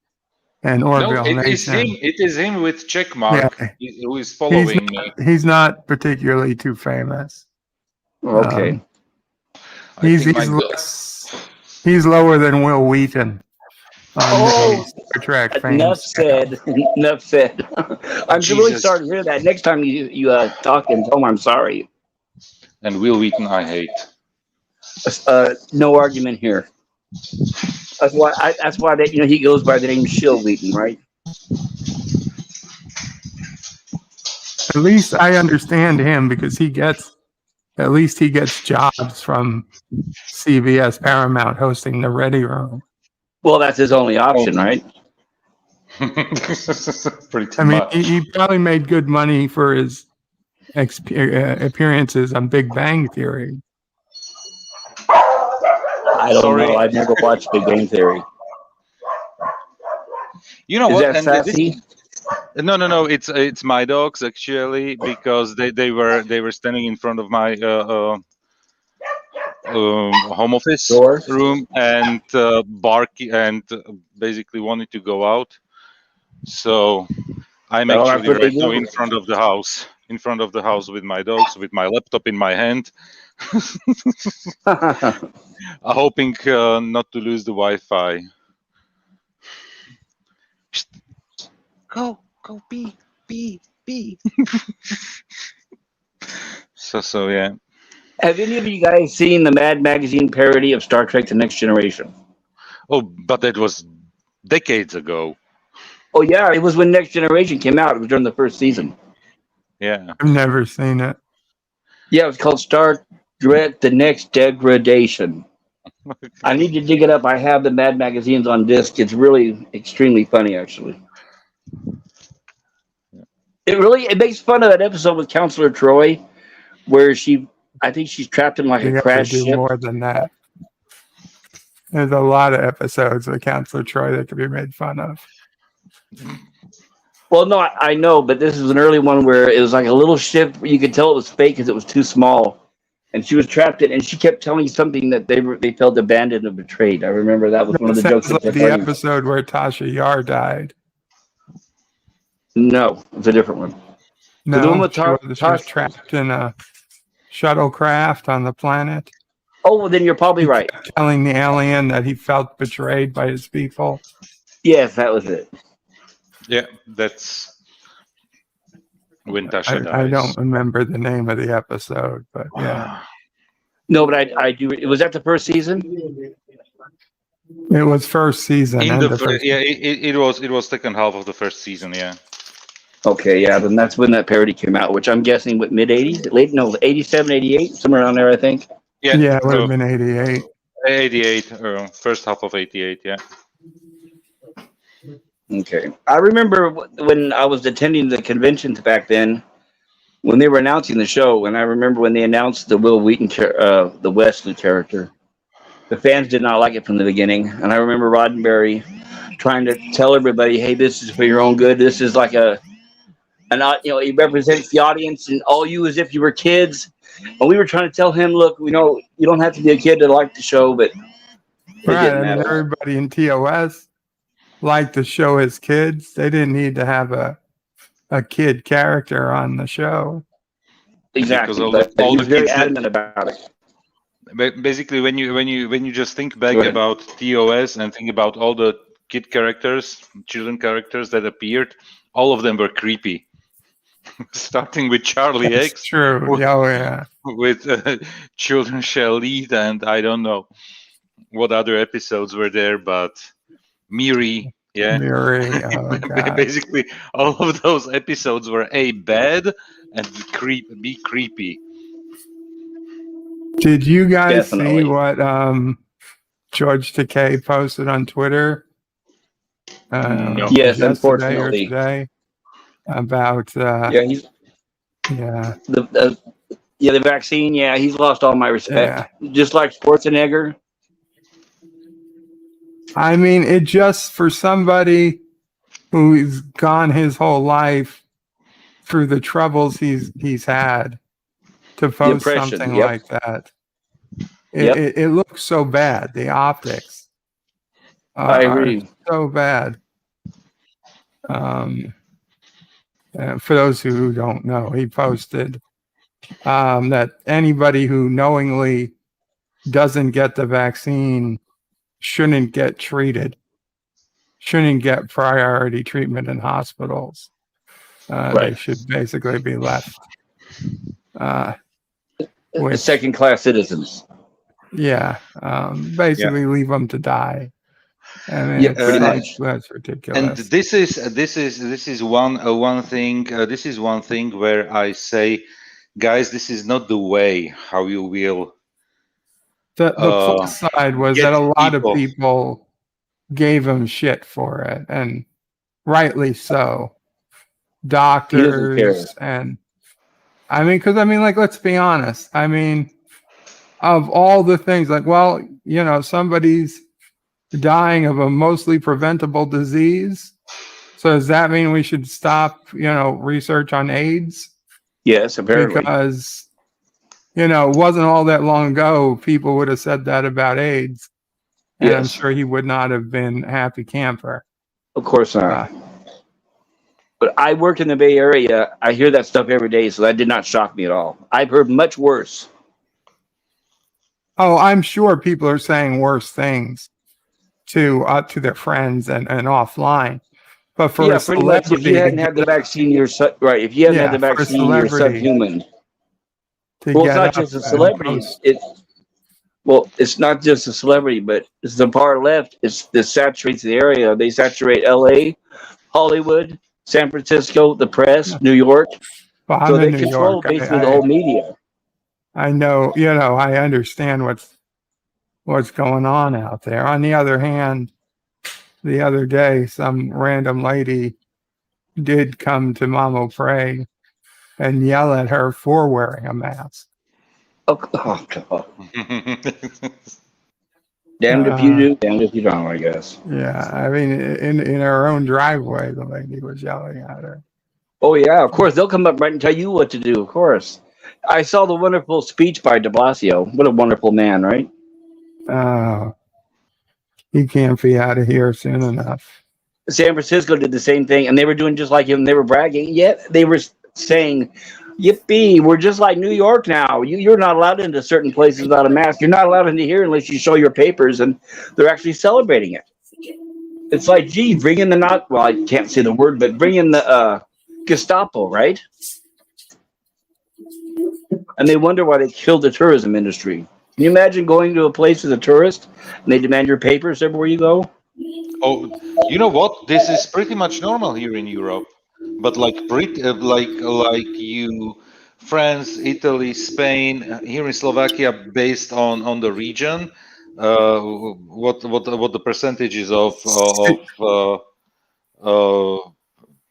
and No, Orville it is him. Nation. It is him with check mark Yeah, who is following me. he's not particularly too famous. Okay. I think my He's lower than Will Wheaton on Oh, the Star Trek fame enough scale. said. Enough said. I'm really Jesus. sorry to hear that. Next time you talk and tell him I'm sorry. And Will Wheaton, I hate. No argument here. That's why that he goes by the name Shill Wheaton, right? At least I understand him because he gets jobs from CBS Paramount hosting the Ready Room. Well, that's his only option, right? Pretty I mean, much. he probably made good money for his appearances on Big Bang Theory. I don't know. I've never watched Big Bang Theory. You know Is what? that sassy? No. It's my dogs actually, because they were standing in front of my home office room and barking and basically wanted to go out. So I'm Well, that's actually what they right now do. in front of the house with my dogs, with my laptop in my hand, hoping not to lose the Wi-Fi. Go, be. So yeah. Have any of you guys seen the Mad Magazine parody of Star Trek: The Next Generation? Oh, but that was decades ago. Oh yeah, it was when Next Generation came out. It was during the first season. Yeah. I've never seen it. Yeah, it was called Star Trek: The Next Degradation. I need to dig it up. I have the Mad Magazines on disc. It's really extremely funny, actually. It makes fun of that episode with Counselor Troy, where I think she's trapped in like You a got to crash do ship. more than that. There's a lot of episodes with Counselor Troy that could be made fun of. Well, no, I know, but this is an early one where it was like a little ship. You could tell it was fake because it was too small, and she was trapped in. And she kept telling something that they felt abandoned and betrayed. I remember that was one of the jokes. Sounds like the episode where Tasha Yar died. No, it's a different one. No, the one with she was trapped in a shuttlecraft on the planet. Oh, well, then you're probably right. Telling the alien that he felt betrayed by his people. Yes, that was it. Yeah, that's when Tasha dies. I don't remember the name of the episode, but yeah. No, but I do. It was that the first season. It was first season. It was second half of the first season. Yeah. Okay, yeah, then that's when that parody came out, which I'm guessing what mid-80s, 87, 88, somewhere around there, I think. Yeah, it would have been 88. 88, first half of 88. Yeah. Okay, I remember when I was attending the conventions back then, when they were announcing the show, and I remember when they announced the Will Wheaton, the Wesley character, the fans did not like it from the beginning, and I remember Roddenberry trying to tell everybody, "Hey, this is for your own good. This is like he represents the audience, and all you as if you were kids." And we were trying to tell him, "Look, you don't have to be a kid to like the show," but it didn't matter. Everybody in TOS liked the show as kids. They didn't need to have a kid character on the show. Exactly. Because all the very adamant about it. Basically, when you just think back about TOS and think about all the kid characters, children characters that appeared, all of them were creepy. Starting with Charlie X. True. Yeah. With Children Shall Lead, and I don't know what other episodes were there, but Miri. Yeah. Miri. Oh, God. Basically, all of those episodes were bad and be creepy. Did you guys Definitely see what George Takei posted on Twitter? No. Yes, yesterday unfortunately. or today about he's yeah the vaccine. Yeah, he's lost all my respect. Just like Schwarzenegger. I mean, it just for somebody who's gone his whole life through the troubles he's had to post something like that. It looks so bad. The optics I agree. so bad. For those who don't know, he posted that anybody who knowingly doesn't get the vaccine shouldn't get treated, shouldn't get priority treatment in hospitals. They should basically be left with second-class citizens. Yeah, basically leave them to die. I mean, Yeah, it's pretty like, much. that's And ridiculous. this is one thing. This is one thing where I say, guys, this is not the way how you will The plus side was get that a lot of people. people gave him shit for it, and rightly so. He doesn't care. Doctors and because like, let's be honest. I mean, of all the things, like, well, somebody's dying of a mostly preventable disease. So does that mean we should stop, research on AIDS? Yes, apparently. Because, it wasn't all that long ago people would have said that about AIDS. And I'm Yes. sure he would not have been a happy camper. Of course not. But I work in the Bay Area. I hear that stuff every day, so that did not shock me at all. I've heard much worse. Oh, I'm sure people are saying worse things to their friends and offline. But for a pretty much. If you hadn't had the vaccine, you're If you hadn't had the vaccine, you're subhuman. Well, it's not just a celebrity. It's not just a celebrity, but it's the far left. This saturates the area. They saturate L.A., Hollywood, San Francisco, the press, New York. Well, so I'm they in New control York. basically the whole media. I know, I understand what's going on out there. On the other hand, the other day, some random lady did come to Mama Pray and yell at her for wearing a mask. Oh God. Damned if you do, damned if you don't, I guess. Yeah, I mean, in her own driveway, the lady was yelling at her. Oh, yeah, of course. They'll come up right and tell you what to do, of course. I saw the wonderful speech by de Blasio. What a wonderful man, right? Oh, he can't be out of here soon enough. San Francisco did the same thing, and they were doing just like him. They were bragging, yet they were saying, yippee, we're just like New York now. You're not allowed into certain places without a mask. You're not allowed into here unless you show your papers, and they're actually celebrating it. It's like, gee, bring in I can't say the word, but bring in the Gestapo, right? And they wonder why they killed the tourism industry. Can you imagine going to a place as a tourist and they demand your papers everywhere you go? Oh, you know what? This is pretty much normal here in Europe. But like France, Italy, Spain, here in Slovakia, based on the region, what the percentages of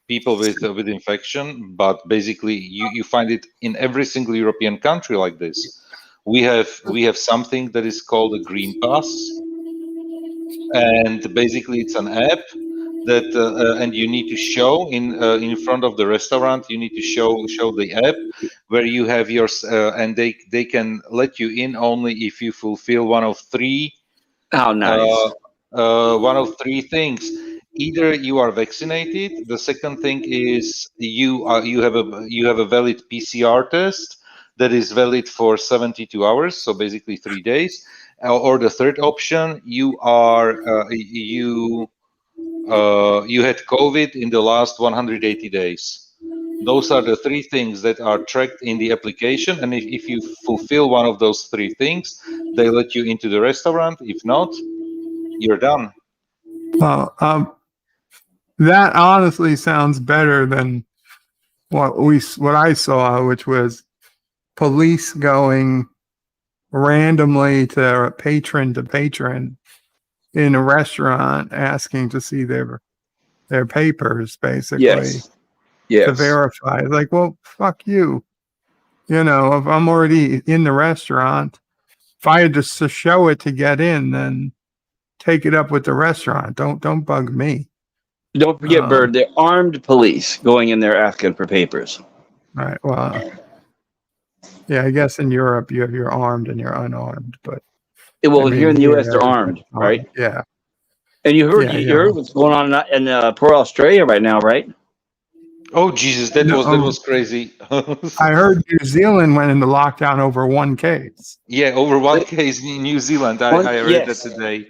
people with infection, but basically you find it in every single European country like this. We have something that is called a Green Pass, and basically it's an app that and you need to show in front of the restaurant. You need to show the app where you have your and they can let you in only if you fulfill one of three. Oh, nice. One of three things. Either you are vaccinated. The second thing is you have a valid PCR test that is valid for 72 hours, so basically 3 days. Or the third option, you had COVID in the last 180 days. Those are the three things that are tracked in the application, and if you fulfill one of those three things, they let you into the restaurant. If not, you're done. Well, that honestly sounds better than what I saw, which was police going randomly to patron in a restaurant asking to see their papers, basically. Yes. To verify. Like, well, fuck you. If I'm already in the restaurant, if I had to show it to get in, then take it up with the restaurant. Don't bug me. Don't forget, Bird, they're armed police going in there asking for papers. Right. Well, yeah, I guess in Europe you're armed and you're unarmed, but here in the U.S. they're armed, right? Yeah. And you heard what's going on in poor Australia right now, right? Oh Jesus, that was crazy. I heard New Zealand went into lockdown over one case. Yeah, over one case in New Zealand. I read that Yes. today.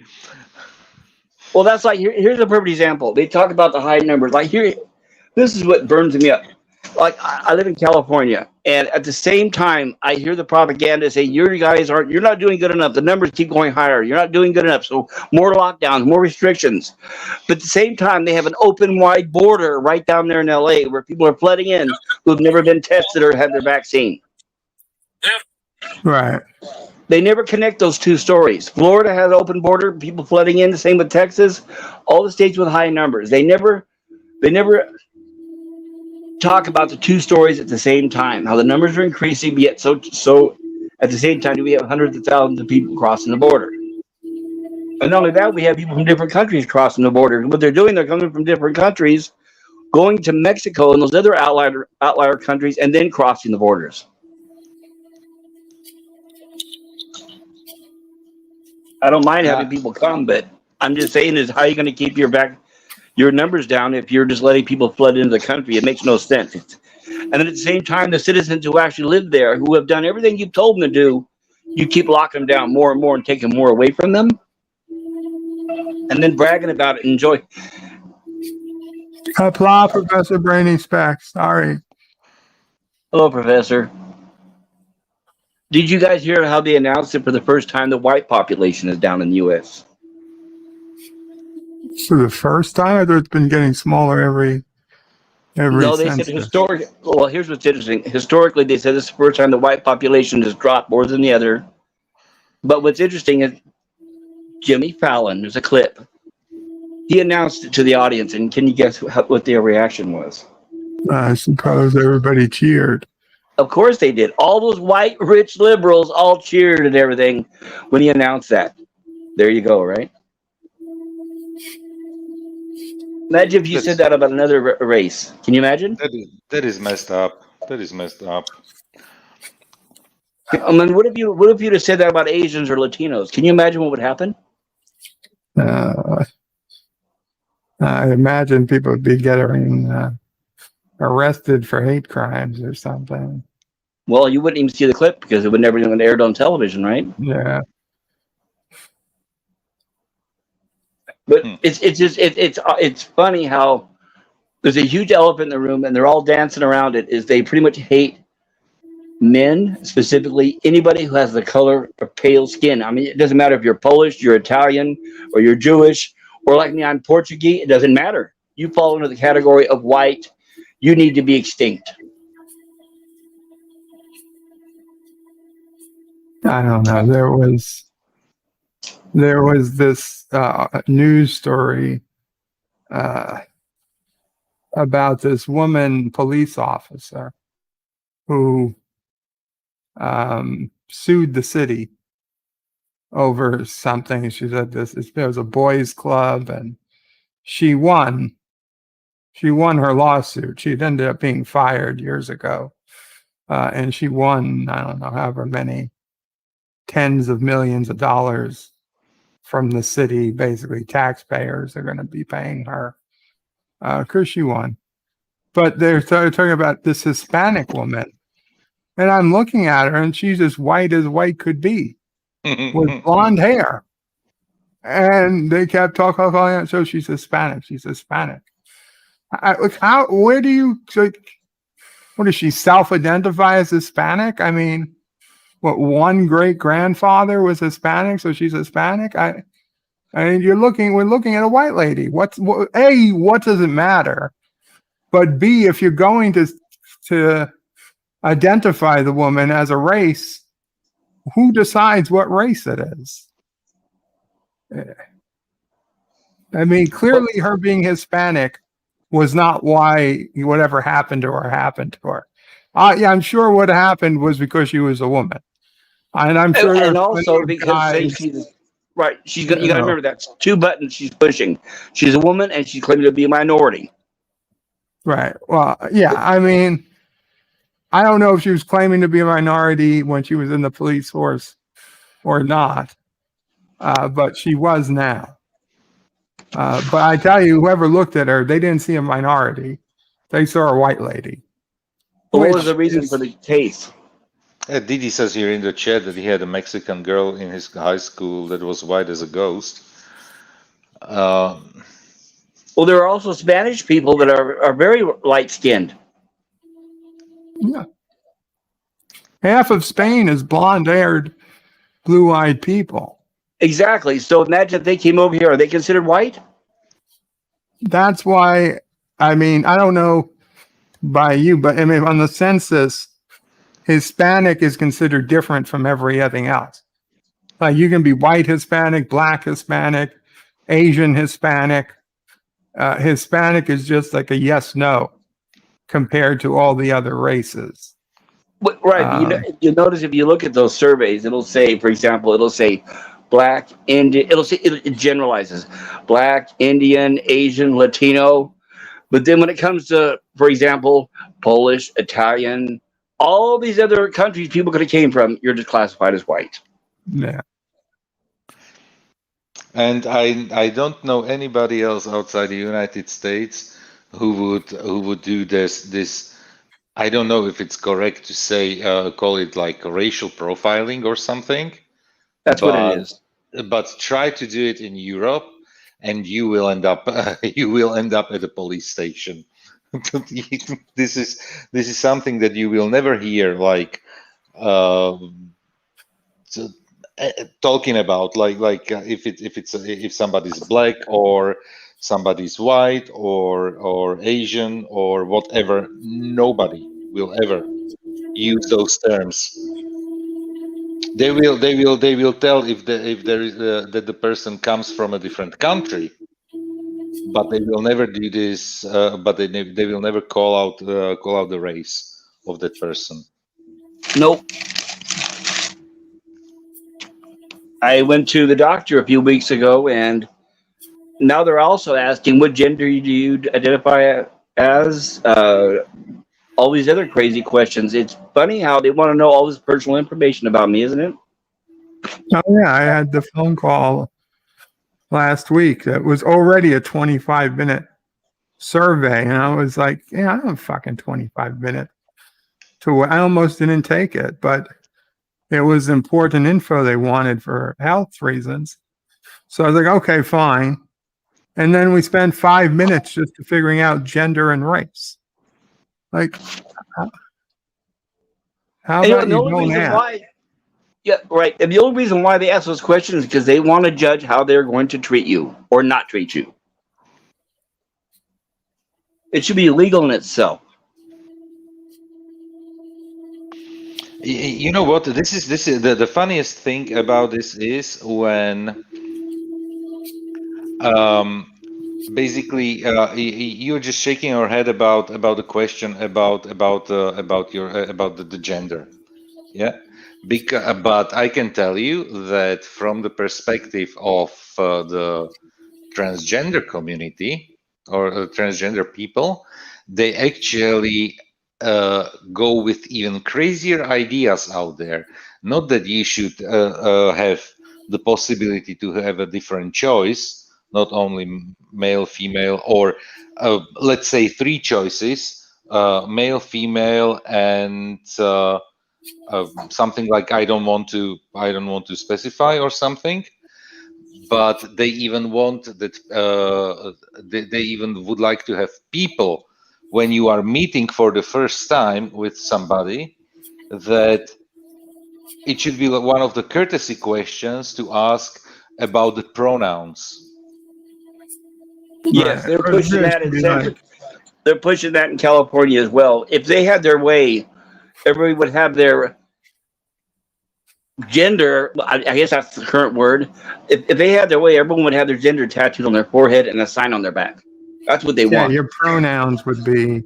Well, that's like here's a perfect example. They talk about the high numbers. Like here, this is what burns me up. Like I live in California, and at the same time, I hear the propaganda say you're not doing good enough. The numbers keep going higher. You're not doing good enough. So more lockdowns, more restrictions. But at the same time, they have an open wide border right down there in LA where people are flooding in who've never been tested or had their vaccine. Right. They never connect those two stories. Florida has open border, people flooding in. The same with Texas. All the states with high numbers. They never talk about the two stories at the same time. How the numbers are increasing, yet so at the same time, we have hundreds of thousands of people crossing the border. And not only that, we have people from different countries crossing the border. What they're doing, they're coming from different countries, going to Mexico and those other outlier countries, and then crossing the borders. I don't mind having people come, but I'm just saying is how are you going to keep your numbers down if you're just letting people flood into the country? It makes no sense. And then at the same time, the citizens who actually live there, who have done everything you've told them to do, you keep locking them down more and more and taking more away from them. And then bragging about it and enjoy. Qapla, Professor Brainy Specs. Sorry. Hello, Professor. Did you guys hear how they announced it for the first time the white population is down in the U.S.? For the first time? I thought it's been getting smaller every No, they said historic. Well, here's what's interesting. Historically, they said this is the first time the white population has dropped more than the other. But what's interesting is Jimmy Fallon, there's a clip. He announced it to the audience, and can you guess what their reaction was? I suppose everybody cheered. Of course they did. All those white, rich liberals all cheered and everything when he announced that. There you go, right? Imagine if you said that about another race. Can you imagine? That is messed up. That is messed up. I mean, what if you'd have said that about Asians or Latinos? Can you imagine what would happen? I imagine people would be getting arrested for hate crimes or something. Well, you wouldn't even see the clip because it would never even aired on television, right? Yeah. But it's funny how there's a huge elephant in the room and they're all dancing around it. Is they pretty much hate men, specifically anybody who has the color of pale skin. I mean, it doesn't matter if you're Polish, you're Italian, or you're Jewish, or like me, I'm Portuguese. It doesn't matter. You fall into the category of white. You need to be extinct. I don't know. There was this news story about this woman police officer who sued the city over something. She said there was a boys' club, and she won. She won her lawsuit. She'd ended up being fired years ago, and she won, I don't know, however many tens of millions of dollars from the city. Basically, taxpayers are going to be paying her because she won. But they're talking about this Hispanic woman, and I'm looking at her, and she's as white could be, with blonde hair. And they kept talking, so she's Hispanic. She's Hispanic. Where do you, what does she self-identify as Hispanic? I mean, what, one great grandfather was Hispanic, so she's Hispanic? I mean, we're looking at a white lady. What does it matter? But B, if you're going to identify the woman as a race, who decides what race it is? I mean, clearly her being Hispanic was not why whatever happened to her happened to her. Yeah, I'm sure what happened was because she was a woman. And I'm sure and also because she's right, you got to remember that's two buttons she's pushing. She's a woman and she's claiming to be a minority. Right. Well, yeah, I mean, I don't know if she was claiming to be a minority when she was in the police force or not, but she was now. But I tell you, whoever looked at her, they didn't see a minority. they saw a white lady. What was the Which reason is- for the case? Didi says here in the chat that he had a Mexican girl in his high school that was white as a ghost. Well, there are also Spanish people that are very light skinned. Yeah. Half of Spain is blonde-haired, blue-eyed people. Exactly. So imagine if they came over here. Are they considered white? That's why, I mean, I don't know by you, but I mean, on the census, Hispanic is considered different from everything else. Like you can be white Hispanic, black Hispanic, Asian Hispanic. Hispanic is just like a yes, no compared to all the other races. Right. You notice if you look at those surveys, it'll say, for example, it'll say black, Indian. It generalizes black, Indian, Asian, Latino. But then when it comes to, for example, Polish, Italian, all these other countries people could have came from, you're just classified as white. Yeah. And I don't know anybody else outside the United States who would do this. I don't know if it's correct to say call it like racial profiling or something. That's what it is. But try to do it in Europe, and you will end up at a police station. This is something that you will never hear like talking about if somebody's black or somebody's white or Asian or whatever. Nobody will ever use those terms. They will tell if there is that the person comes from a different country, but they will never do this. But they will never call out the race of that person. Nope. I went to the doctor a few weeks ago, and now they're also asking what gender do you identify as. All these other crazy questions. It's funny how they want to know all this personal information about me, isn't it? Oh yeah, I had the phone call last week that was already a 25-minute survey, and I was like, yeah, I don't have fucking 25 minutes I almost didn't take it, but it was important info they wanted for health reasons. So I was like, okay, fine. And then we spent 5 minutes just figuring out gender and race. Like, how about the you only don't reason ask? why, yeah, right. And the only reason why they ask those questions is because they want to judge how they're going to treat you or not treat you. It should be illegal in itself. You know what? This is the funniest thing about this is when basically you're just shaking your head about the question about the gender. Yeah, but I can tell you that from the perspective of the transgender community or transgender people, they actually go with even crazier ideas out there. Not that you should have the possibility to have a different choice, not only male, female, or let's say 3 choices, male, female, and something like I don't want to specify or something. But they even want that they even would like to have people when you are meeting for the first time with somebody, that it should be one of the courtesy questions to ask about the pronouns. Yes, they're pushing that they're pushing that in California as well. If they had their way, everybody would have their gender. I guess that's the current word. If they had their way, everyone would have their gender tattooed on their forehead and a sign on their back. That's what they want. Your pronouns would be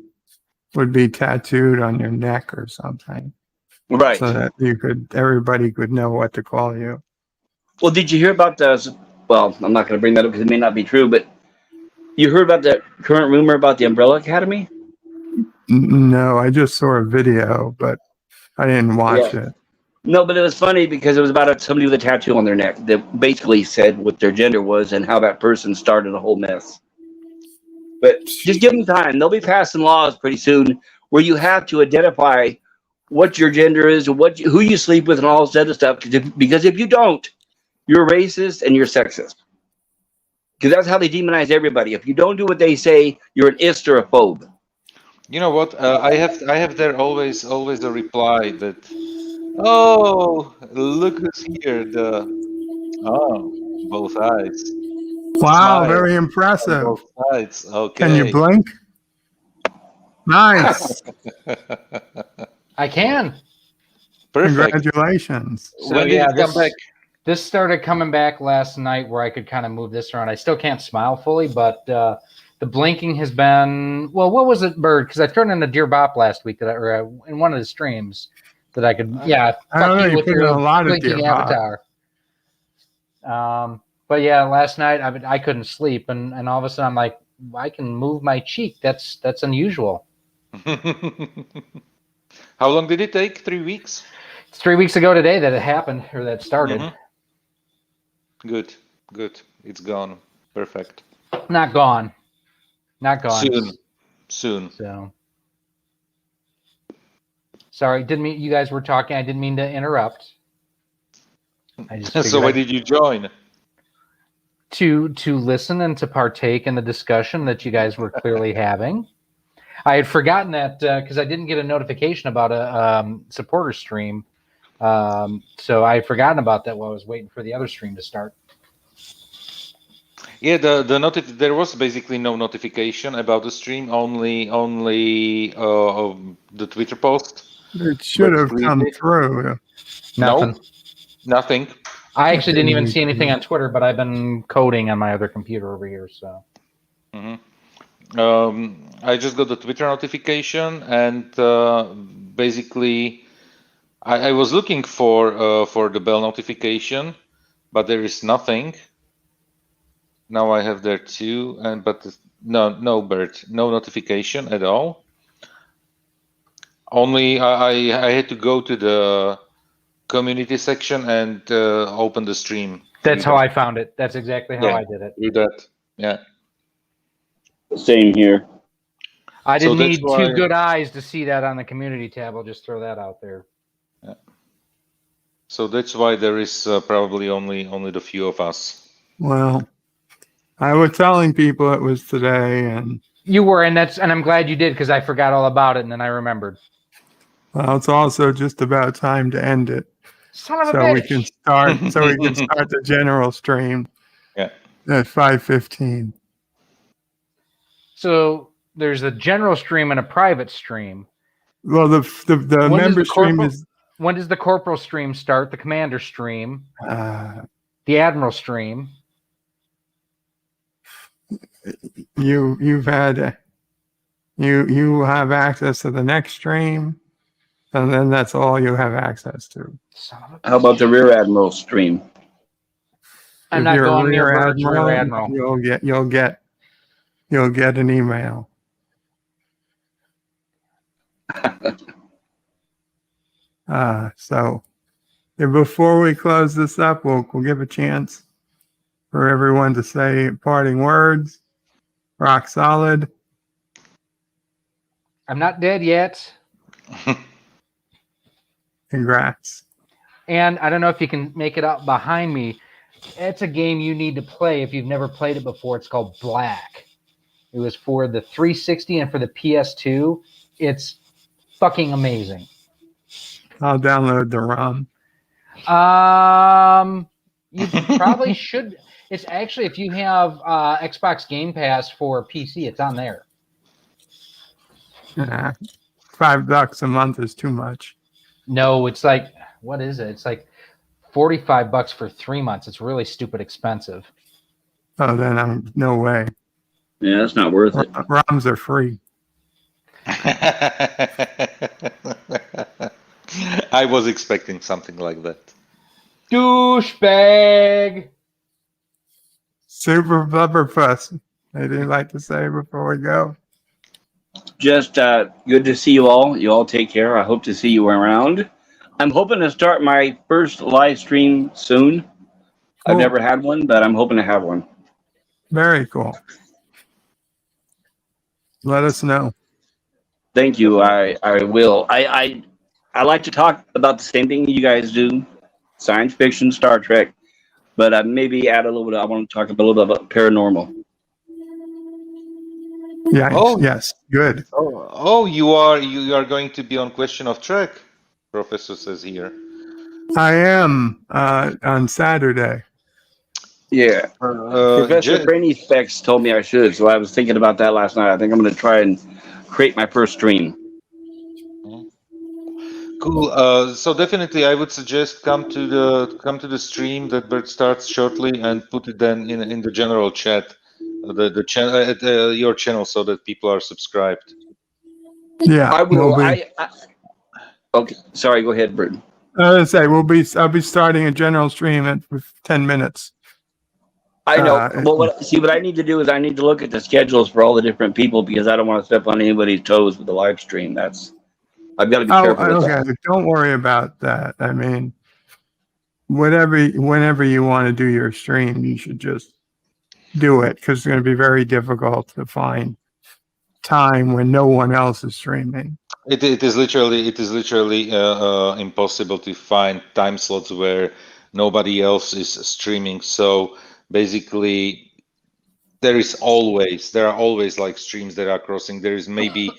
tattooed on your neck or something, right? So that everybody could know what to call you. Well, did you hear about the? Well, I'm not going to bring that up because it may not be true, but you heard about the current rumor about the Umbrella Academy? No, I just saw a video, but I didn't watch it. No, but it was funny because it was about somebody with a tattoo on their neck that basically said what their gender was and how that person started a whole mess. But just give them time. They'll be passing laws pretty soon where you have to identify what your gender is, and who you sleep with, and all this other stuff. Because if you don't, you're racist and you're sexist. Because that's how they demonize everybody. If you don't do what they say, you're an ist or a phobe. You know what? I have there always a reply that, oh, look who's here. Both sides. Wow, Smile very on impressive. both sides. Okay. Can you blink? Nice. I can. Perfect. Congratulations. So When did yeah, it come back? This started coming back last night where I could kind of move this around. I still can't smile fully, but the blinking has been, well, what was it, Bird? Because I turned into Dear Bop last week in one of the streams that I could, I don't know, fuck you you with put in your a lot of Dear blinking Bop. avatar. But yeah, last night I couldn't sleep, and all of a sudden I'm like, I can move my cheek. That's unusual. How long did it take? 3 weeks? It's 3 weeks ago today that it happened, or that started. Mm-hmm. Good. It's gone. Perfect. Not gone. Soon. So sorry, didn't mean you guys were talking. I didn't mean to interrupt. So why did you join? To listen and to partake in the discussion that you guys were clearly having. I had forgotten that because I didn't get a notification about a supporter stream. So I had forgotten about that while I was waiting for the other stream to start. Yeah, there was basically no notification about the stream, only the Twitter post. It should have come through. Nothing. I actually didn't even see anything on Twitter, but I've been coding on my other computer over here. So, I just got the Twitter notification, and basically, I was looking for the bell notification, but there is nothing. Now I have there too, but no Bert, no notification at all. Only I had to go to the community section and open the stream. That's how I found it. That's exactly how I did it. Do that. Yeah. Same here. I didn't need two good eyes to see that on the community tab. I'll just throw that out there. Yeah. So that's why there is probably only the few of us. Well, I was telling people it was today, and you were, and I'm glad you did because I forgot all about it, and then I remembered. Well, it's also just about time to end it. Son of a bitch. We can start. So we can start the general stream. Yeah. At 5:15. So there's a general stream and a private stream. Well, the member stream is. When does the corporal stream start? The commander stream. The admiral stream. You have access to the next stream, and then that's all you have access to. How about the rear admiral stream? I'm not going near rear admiral. You'll get an email. So before we close this up, we'll give a chance for everyone to say parting words. Rock solid. I'm not dead yet. Congrats. And I don't know if you can make it out behind me. It's a game you need to play if you've never played it before. It's called Black. It was for the 360 and for the PS2. It's fucking amazing. I'll download the ROM. You probably should. It's actually, if you have Xbox Game Pass for PC, it's on there. $5 a month is too much. No, it's like, what is it? It's like $45 for 3 months. It's really stupid expensive. Oh, then I'm no way. Yeah, that's not worth it. ROMs are free. I was expecting something like that. Douchebag. Super Blubberpuss. Anything you'd like to say before we go? Just good to see you all. You all take care. I hope to see you around. I'm hoping to start my first live stream soon. Cool. I've never had one, but I'm hoping to have one. Very cool. let us know. Thank you. I will. I like to talk about the same thing you guys do, science fiction, Star Trek, but maybe add a little bit. I want to talk a little bit about paranormal. Yeah. Oh, Yes. Good. you are going to be on Question of Trek. Professor says here. I am on Saturday. Yeah. Professor Brainy Specs told me I should, so I was thinking about that last night. I think I'm going to try and create my first stream. Cool. So definitely, I would suggest come to the stream that Bert starts shortly and put it then in the general chat, the channel at your channel, so that people are subscribed. Yeah, I will. we'll be. Okay. Sorry. Go ahead, Bert. I was gonna say I'll be starting a general stream in 10 minutes. I know. Well, what I need to do is I need to look at the schedules for all the different people because I don't want to step on anybody's toes with the live stream. I've got to be careful with that. Don't worry about that. I mean, whenever you want to do your stream, you should just do it because it's going to be very difficult to find time when no one else is streaming. It is literally impossible to find time slots where nobody else is streaming. So basically, there are always like streams that are crossing. There is maybe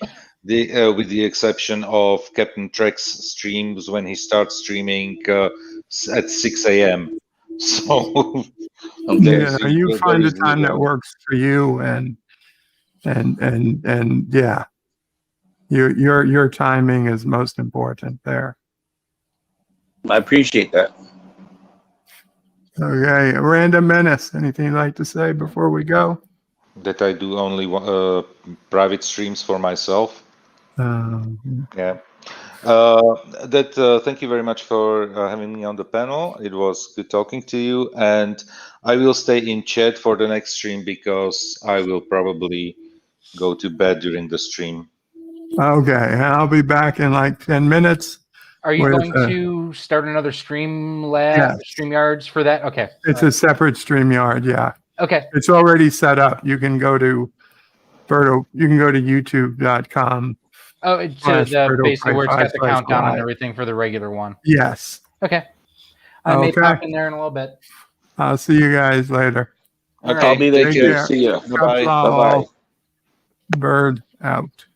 with the exception of Captain Trek's streams when he starts streaming at 6 a.m. So you find a time that works for you, and yeah, your timing is most important there. I appreciate that. Okay, Random Menace. Anything you'd like to say before we go? That I do only private streams for myself. Yeah. Thank you very much for having me on the panel. It was good talking to you, and I will stay in chat for the next stream because I will probably go to bed during the stream. Okay, and I'll be back in like 10 minutes. Are you going to start another StreamYards for that? Okay. It's a separate StreamYard, yeah. Okay. It's already set up. You can go to youtube.com. Oh, it's basically where it's got the countdown and everything for the regular one. Yes. Okay. I may pop in there in a little bit. I'll see you guys later. Okay. I'll be there too. See you. Bye-bye. Bird out.